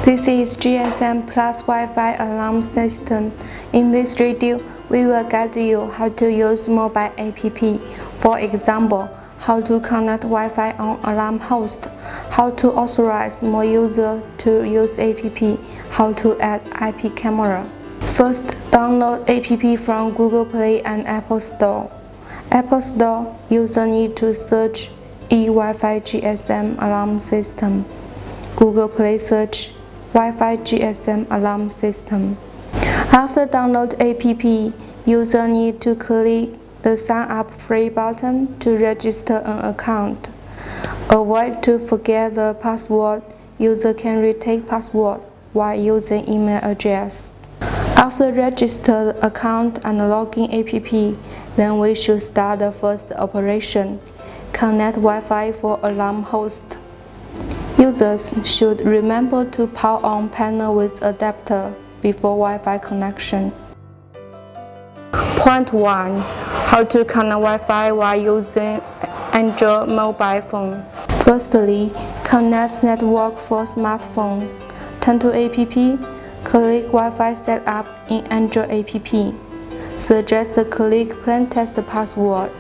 This is GSM Plus Wi-Fi alarm system. In this video, we will guide you how to use mobile app. For example, how to connect Wi-Fi on alarm host, how to authorize more users to use app, how to add IP camera. First, download app from Google Play and Apple Store. Apple Store, user need to search eWi-Fi GSM alarm system. Google Play search Wi-Fi GSM alarm system. After download app, user need to click the sign up free button to register an account. Avoid to forget the password. User can retake password while using email address. After register the account and login app, then we should start the first operation. Connect Wi-Fi for alarm host. Users should remember to power on panel with adapter before Wi-Fi connection. Point 1. How to connect Wi-Fi while using Android mobile phone. Firstly, connect network for smartphone. Turn to app, click Wi-Fi setup in Android app. Suggest click plain text password.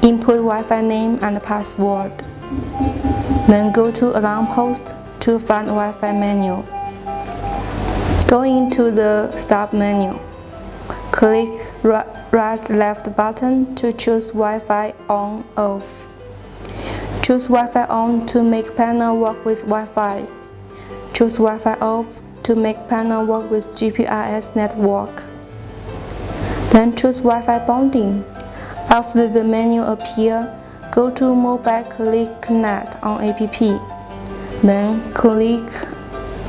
Input Wi-Fi name and password. Then go to alarm host to find Wi-Fi menu. Go into the start menu. Click right left button to choose Wi-Fi on off. Choose Wi-Fi on to make panel work with Wi-Fi. Choose Wi-Fi off to make panel work with GPRS network. Then choose Wi-Fi bonding. After the menu appears, go to Mobile, click Connect on app. Then click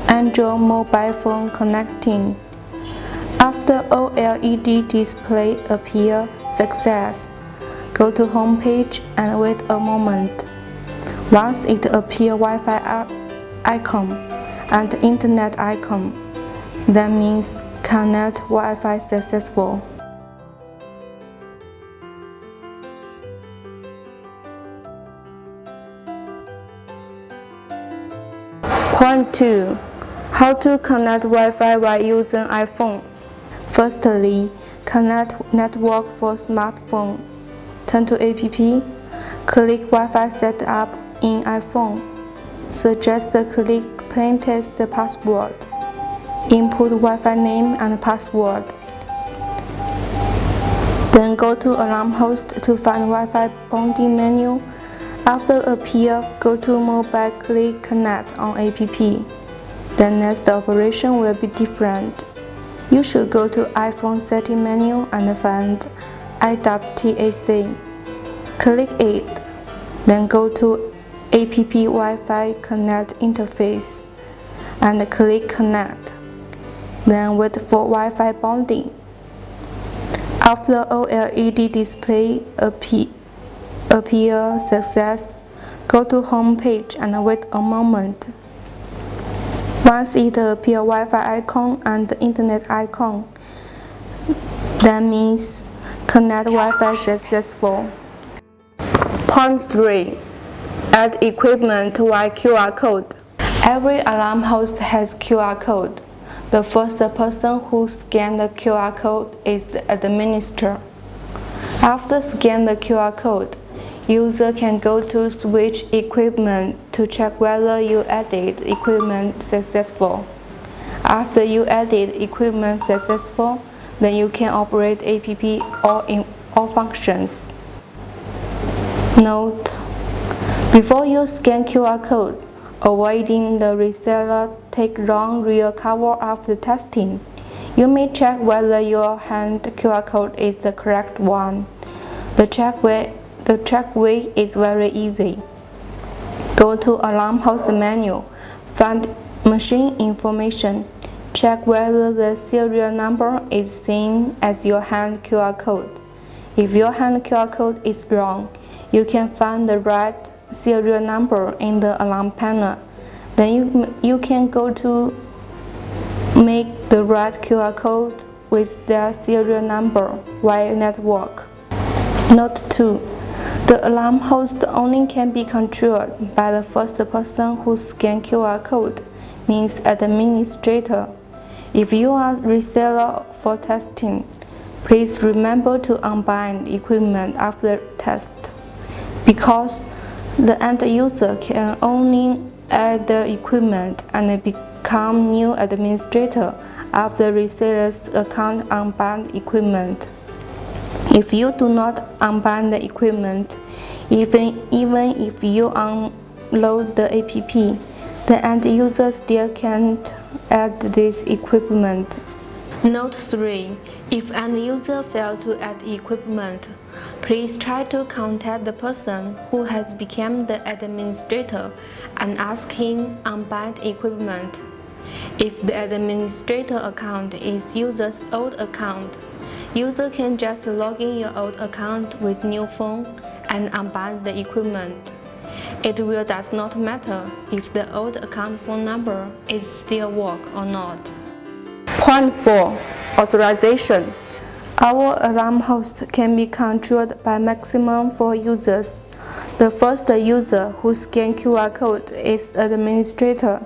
Android mobile phone connecting. After OLED display appear success, go to home page and wait a moment. Once it appear Wi-Fi icon and internet icon, that means connect Wi-Fi successful. Point 2. How to connect Wi-Fi while using iPhone. Firstly, connect network for smartphone. Turn to app, click Wi-Fi setup in iPhone. Suggest click plain text password. Input Wi-Fi name and password. Then go to alarm host to find Wi-Fi bonding menu. After appear, go to Mobile, click Connect on app. The next operation will be different. You should go to iPhone setting menu and find IWTAC. Click it. Then go to app Wi-Fi Connect interface and click Connect. Then wait for Wi-Fi bonding. After OLED display appear success, go to home page and wait a moment. Once it appear Wi-Fi icon and internet icon, that means connect Wi-Fi successful. Point 3. Add equipment via QR code. Every alarm host has QR code. The first person who scans the QR code is the administrator. After scan the QR code, user can go to switch equipment to check whether you added equipment successful. After you added equipment successful, then you can operate app in all functions. Note: before you scan QR code, avoiding the reseller take long real cover after testing. You may check whether your hand QR code is the correct one. The check way is very easy. Go to alarm host menu, find machine information, check whether the serial number is same as your hand QR code. If your hand QR code is wrong, you can find the right serial number in the alarm panel. Then you can go to make the right QR code with their serial number via network. Note 2. The alarm host only can be controlled by the first person who scans QR code. means administrator. If you are reseller for testing, please remember to unbind equipment after test, because the end user can only add the equipment and become new administrator after reseller's account unbind equipment. If you do not unbind the equipment, even if you unload the app, the end user still can't add this equipment. Note 3. If end user fails to add equipment, please try to contact the person who has become the administrator and ask him unbind equipment. If the administrator account is user's old account, user can just log in your old account with new phone and unbind the equipment. It does not matter if the old account phone number is still work or not. Point 4. Authorization. Our alarm host can be controlled by maximum 4 users. The first user who scans QR code is administrator.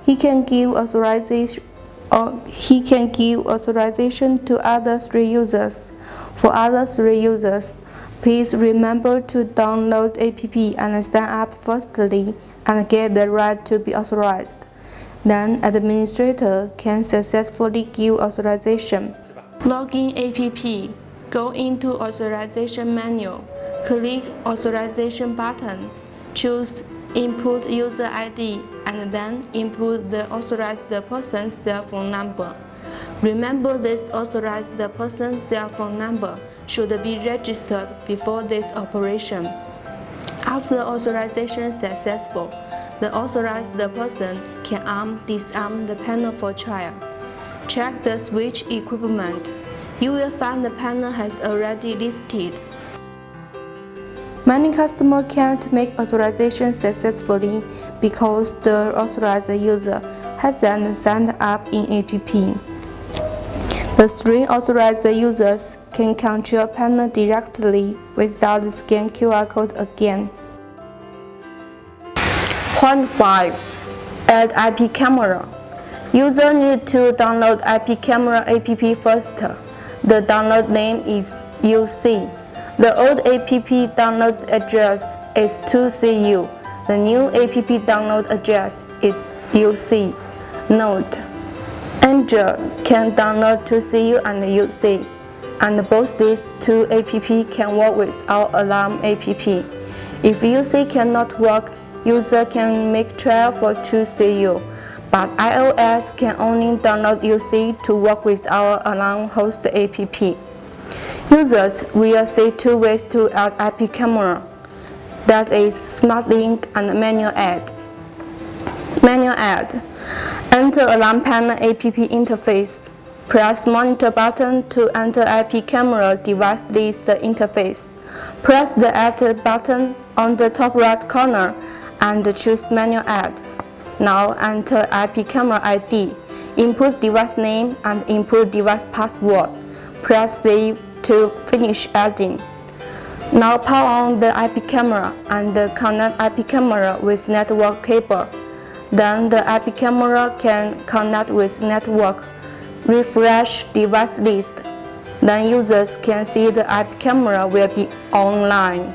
He can give authorization to other 3 users. For other 3 users, please remember to download app and sign up firstly and get the right to be authorized. Then administrator can successfully give authorization. Login app. Go into authorization menu. Click authorization button. Choose input user ID and then input the authorized person's cell phone number. Remember, this authorized person's cell phone number should be registered before this operation. After authorization successful, the authorized person can disarm the panel for trial. Check the switch equipment. You will find the panel has already listed. Many customers can't make authorization successfully because the authorized user hasn't signed up in app. The 3 authorized users can control panel directly without scanning QR code again. Point 5. Add IP camera. User need to download IP camera app first. The download name is UC. The old app download address is 2CU. The new app download address is UC. Note: Android can download 2CU and UC, and both these 2 apps can work with our alarm app. If UC cannot work, user can make trial for 2CU, but iOS can only download UC to work with our alarm host app. Users will see 2 ways to add IP camera, that is Smart Link and Manual Add. Manual Add. Enter Alarm Panel app interface. Press Monitor button to enter IP camera device list interface. Press the Add button on the top right corner and choose Manual Add. Now enter IP camera ID. Input device name and input device password. Press Save to finish adding. Now power on the IP camera and connect IP camera with network cable. Then the IP camera can connect with network. Refresh device list. Then users can see the IP camera will be online.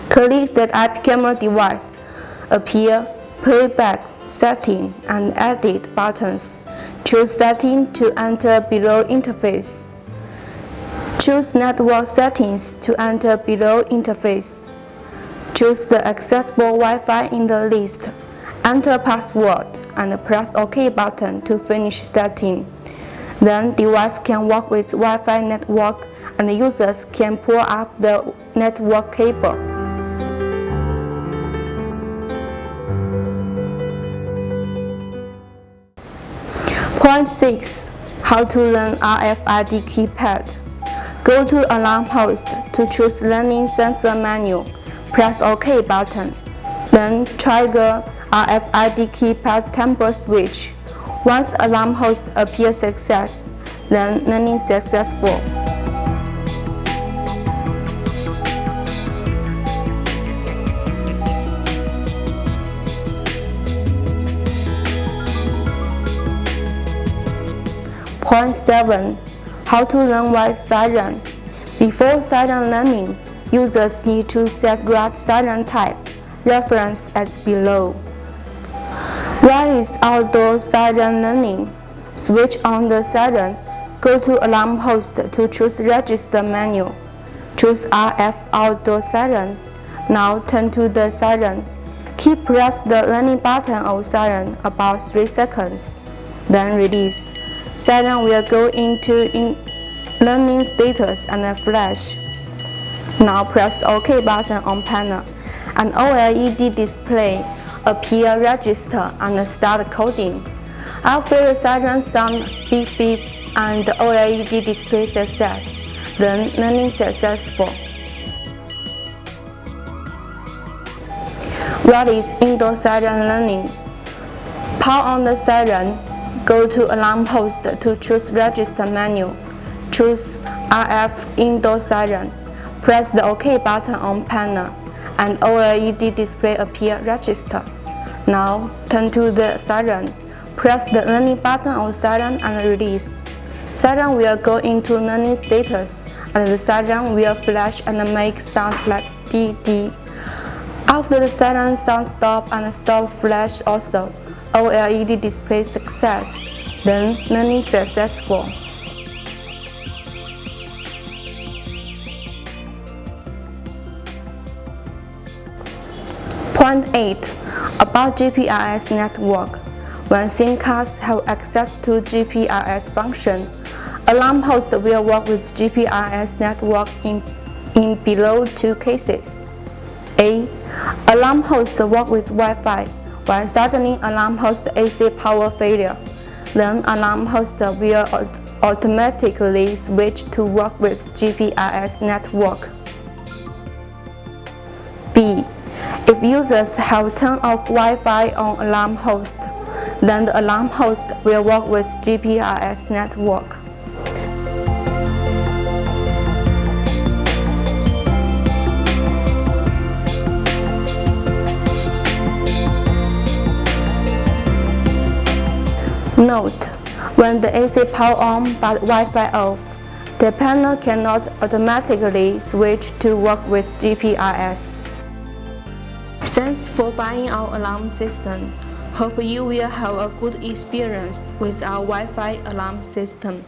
Click that IP camera device. Appear Playback, Setting, and Edit buttons. Choose Setting to enter below interface. Choose Network Settings to enter below interface. Choose the accessible Wi-Fi in the list. Enter password and press OK button to finish setting. Then device can work with Wi-Fi network and users can pull up the network cable. Point 6. How to learn RFID keypad. Go to Alarm Host to choose Learning Sensor menu. Press OK button. Then trigger RFID keypad temper switch. Once Alarm Host appears success, then learning successful. Point 7. How to learn while siren. Before siren learning, users need to set grad siren type, reference as below. While is outdoor siren learning, switch on the siren, go to alarm post to choose register menu. Choose RF outdoor siren. Now turn to the siren. Keep press the learning button of siren about 3 seconds. Then release. Siren will go into learning status and flash. Now press the OK button on panel. An OLED display appear register and start coding. After the siren sound beep beep and the OLED display success, then learning successful. What is indoor siren learning? Power on the siren. Go to alarm post to choose register menu. Choose RF indoor siren. Press the OK button on panel and OLED display appear register. Now turn to the siren. Press the learning button on siren and release. Siren will go into learning status and the siren will flash and make sound like DD. After the siren sound stop and stop flash also, OLED display success, then learning successful. Point 8. About GPRS network. When SIM cards have access to GPRS function, alarm post will work with GPRS network in below 2 cases. A. Alarm host work with Wi-Fi, while suddenly alarm host AC power failure. Then alarm host will automatically switch to work with GPRS network. B. If users have turned off Wi-Fi on alarm host, then the alarm host will work with GPRS network. Note: when the AC power on but Wi-Fi off, the panel cannot automatically switch to work with GPRS. Thanks for buying our alarm system. Hope you will have a good experience with our Wi-Fi alarm system.